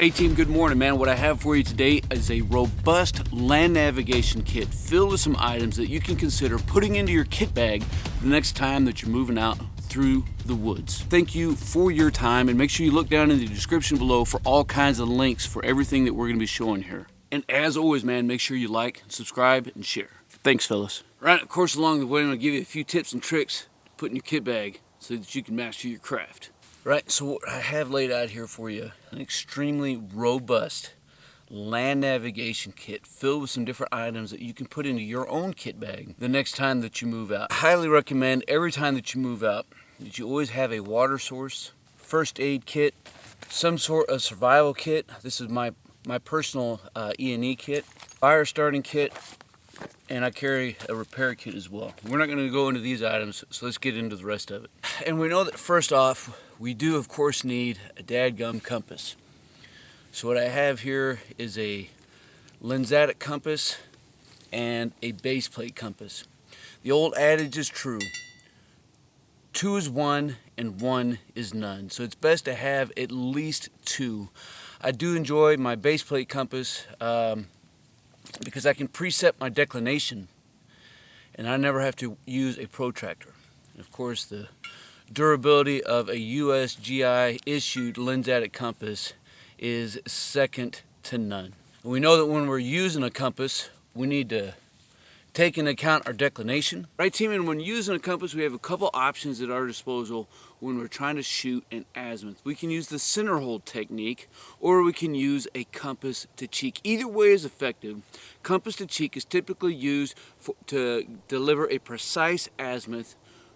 Hey team, good morning, man. What I have for you today is a robust land navigation kit filled with some items that you can consider putting into your kit bag the next time that you're moving out through the woods. Thank you for your time, and make sure you look down in the description below for all kinds of links for everything that we're going to be showing here. And as always, man, make sure you like, subscribe, and share. Thanks, fellas. Right, of course, along the way, I'm going to give you a few tips and tricks to put in your kit bag so that you can master your craft. Right, so what I have laid out here for you, an extremely robust land navigation kit filled with some different items that you can put into your own kit bag the next time that you move out. I highly recommend every time that you move out that you always have a water source, first aid kit, some sort of survival kit. This is my personal E&E kit, fire starting kit, and I carry a repair kit as well. We're not going to go into these items, so let's get into the rest of it. And we know that first off, we do of course need a dadgum compass. So what I have here is a lensatic compass and a base plate compass. The old adage is true: 2 is 1 and 1 is none. So it's best to have at least 2. I do enjoy my base plate compass because I can preset my declination and I never have to use a protractor. And of course, the durability of a USGI issued lensatic compass is second to none. And we know that when we're using a compass, we need to take into account our declination. Right, team? And when using a compass, we have a couple options at our disposal when we're trying to shoot an azimuth. We can use the center hold technique, or we can use a compass to cheek. Either way is effective. Compass to cheek is typically used to deliver a precise azimuth,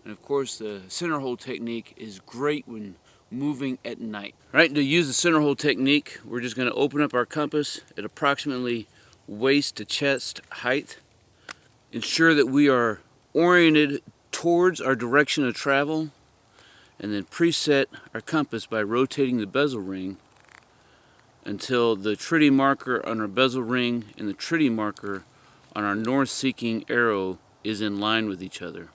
and of course the center hold technique is great when moving at night. Right, to use the center hold technique, we're just going to open up our compass at approximately waist to chest height. Ensure that we are oriented towards our direction of travel, and then preset our compass by rotating the bezel ring until the tritty marker on our bezel ring and the tritty marker on our north-seeking arrow is in line with each other.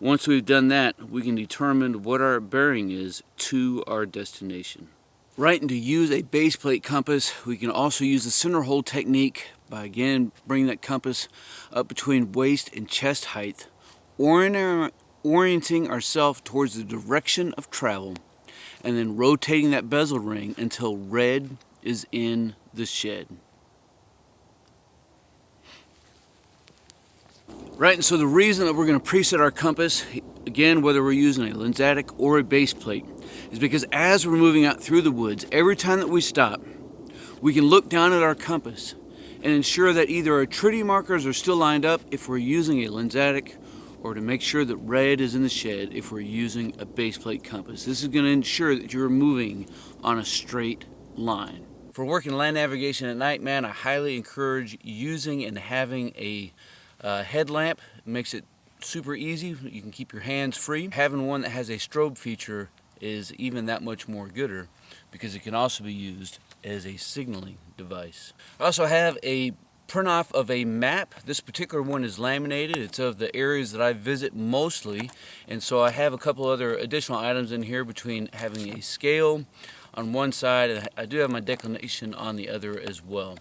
Once we've done that, we can determine what our bearing is to our destination. Right, and to use a base plate compass, we can also use the center hold technique by again bringing that compass up between waist and chest height, orienting ourselves towards the direction of travel, and then rotating that bezel ring until red is in the shed. Right, and so the reason that we're going to preset our compass, again, whether we're using a lensatic or a base plate, is because as we're moving out through the woods, every time that we stop, we can look down at our compass and ensure that either our tritty markers are still lined up if we're using a lensatic, or to make sure that red is in the shed if we're using a base plate compass. This is going to ensure that you're moving on a straight line. For working land navigation at night, man, I highly encourage using and having a headlamp. It makes it super easy. You can keep your hands free. Having one that has a strobe feature is even that much more gooder because it can also be used as a signaling device. I also have a print off of a map. This particular one is laminated. It's of the areas that I visit mostly, and so I have a couple other additional items in here between having a scale on one side and I do have my declination on the other as well.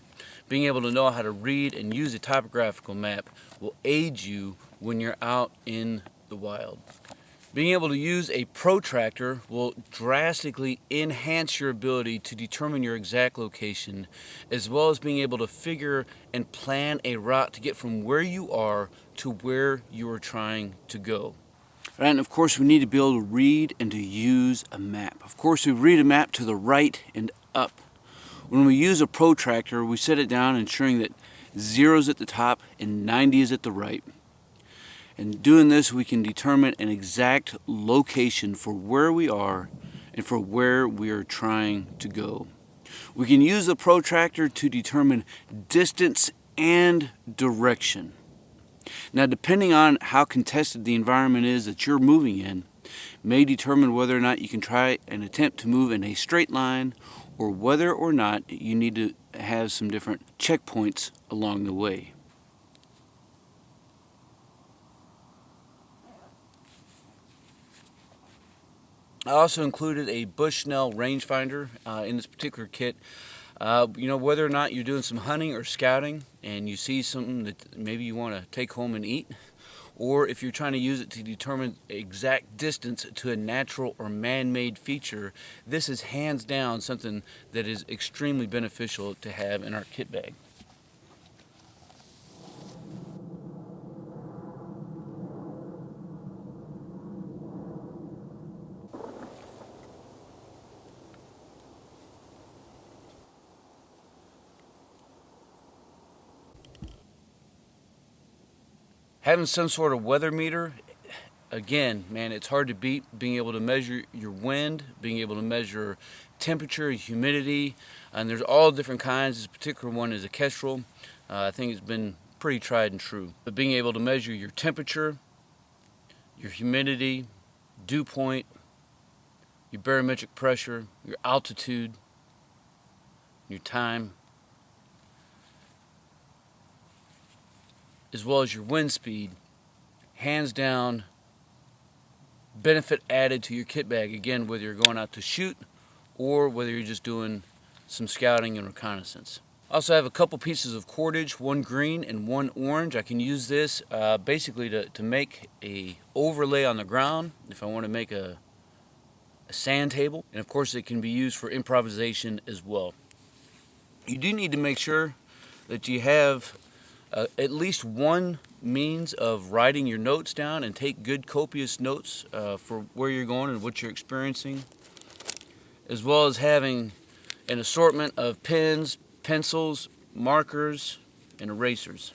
Being able to know how to read and use a topographical map will aid you when you're out in the wild. Being able to use a protractor will drastically enhance your ability to determine your exact location, as well as being able to figure and plan a route to get from where you are to where you are trying to go. Right, and of course we need to be able to read and to use a map. Of course we read a map to the right and up. When we use a protractor, we set it down ensuring that 0 is at the top and 90 is at the right. And doing this, we can determine an exact location for where we are and for where we are trying to go. We can use the protractor to determine distance and direction. Now, depending on how contested the environment is that you're moving in, may determine whether or not you can try and attempt to move in a straight line, or whether or not you need to have some different checkpoints along the way. I also included a Bushnell Rangefinder in this particular kit. You know, whether or not you're doing some hunting or scouting and you see something that maybe you want to take home and eat, or if you're trying to use it to determine exact distance to a natural or man-made feature, this is hands down something that is extremely beneficial to have in our kit bag. Having some sort of weather meter, again, man, it's hard to beat. Being able to measure your wind, being able to measure temperature and humidity, and there's all different kinds. This particular one is a Kestrel. I think it's been pretty tried and true. But being able to measure your temperature, your humidity, dew point, your barometric pressure, your altitude, your time, as well as your wind speed, hands down benefit added to your kit bag. Again, whether you're going out to shoot or whether you're just doing some scouting and reconnaissance. I also have a couple pieces of cordage, one green and one orange. I can use this basically to make a overlay on the ground if I want to make a sand table, and of course it can be used for improvisation as well. You do need to make sure that you have at least one means of writing your notes down and take good copious notes for where you're going and what you're experiencing, as well as having an assortment of pens, pencils, markers, and erasers.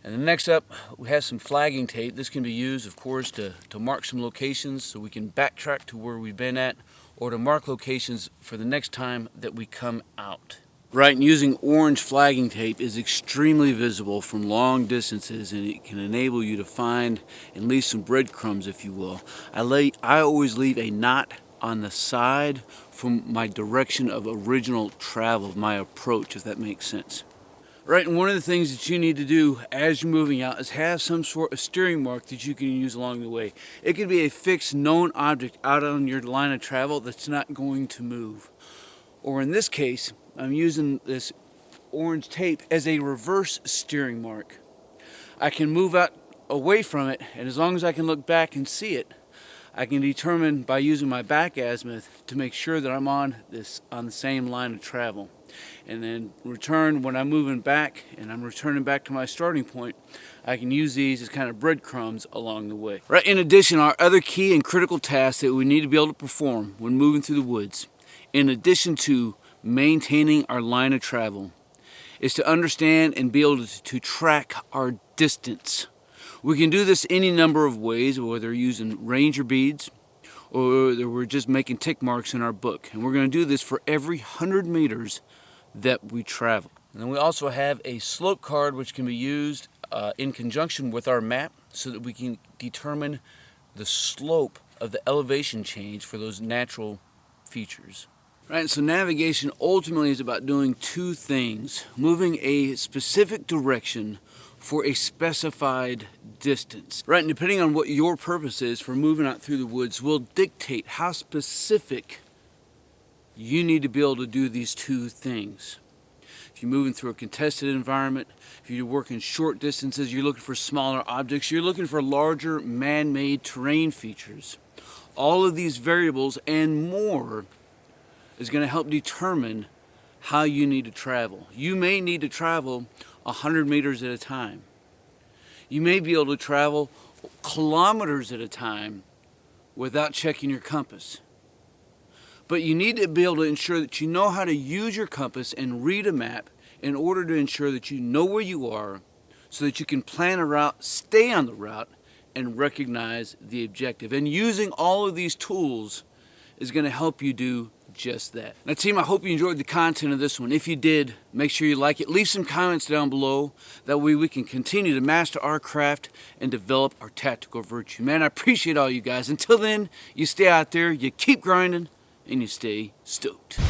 And then next up, we have some flagging tape. This can be used, of course, to mark some locations so we can backtrack to where we've been at, or to mark locations for the next time that we come out. Right, and using orange flagging tape is extremely visible from long distances, and it can enable you to find and leave some breadcrumbs, if you will. I always leave a knot on the side from my direction of original travel, my approach, if that makes sense. Right, and one of the things that you need to do as you're moving out is have some sort of steering mark that you can use along the way. It could be a fixed known object out on your line of travel that's not going to move. Or in this case, I'm using this orange tape as a reverse steering mark. I can move out away from it, and as long as I can look back and see it, I can determine by using my back azimuth to make sure that I'm on the same line of travel. And then return when I'm moving back and I'm returning back to my starting point, I can use these as kind of breadcrumbs along the way. Right. In addition, our other key and critical tasks that we need to be able to perform when moving through the woods, in addition to maintaining our line of travel, is to understand and be able to track our distance. We can do this any number of ways, whether using ranger beads or we're just making tick marks in our book. And we're going to do this for every 100 meters that we travel. And then we also have a slope card which can be used in conjunction with our map so that we can determine the slope of the elevation change for those natural features. Right, so navigation ultimately is about doing two things: moving a specific direction for a specified distance. Right, and depending on what your purpose is for moving out through the woods will dictate how specific you need to be able to do these two things. If you're moving through a contested environment, if you're working short distances, you're looking for smaller objects, you're looking for larger man-made terrain features. All of these variables and more is going to help determine how you need to travel. You may need to travel 100 meters at a time. You may be able to travel kilometers at a time without checking your compass. But you need to be able to ensure that you know how to use your compass and read a map in order to ensure that you know where you are so that you can plan a route, stay on the route, and recognize the objective. And using all of these tools is going to help you do just that. Now team, I hope you enjoyed the content of this one. If you did, make sure you like it. Leave some comments down below. That way we can continue to master our craft and develop our tactical virtue. Man, I appreciate all you guys. Until then, you stay out there, you keep grinding, and you stay stoked.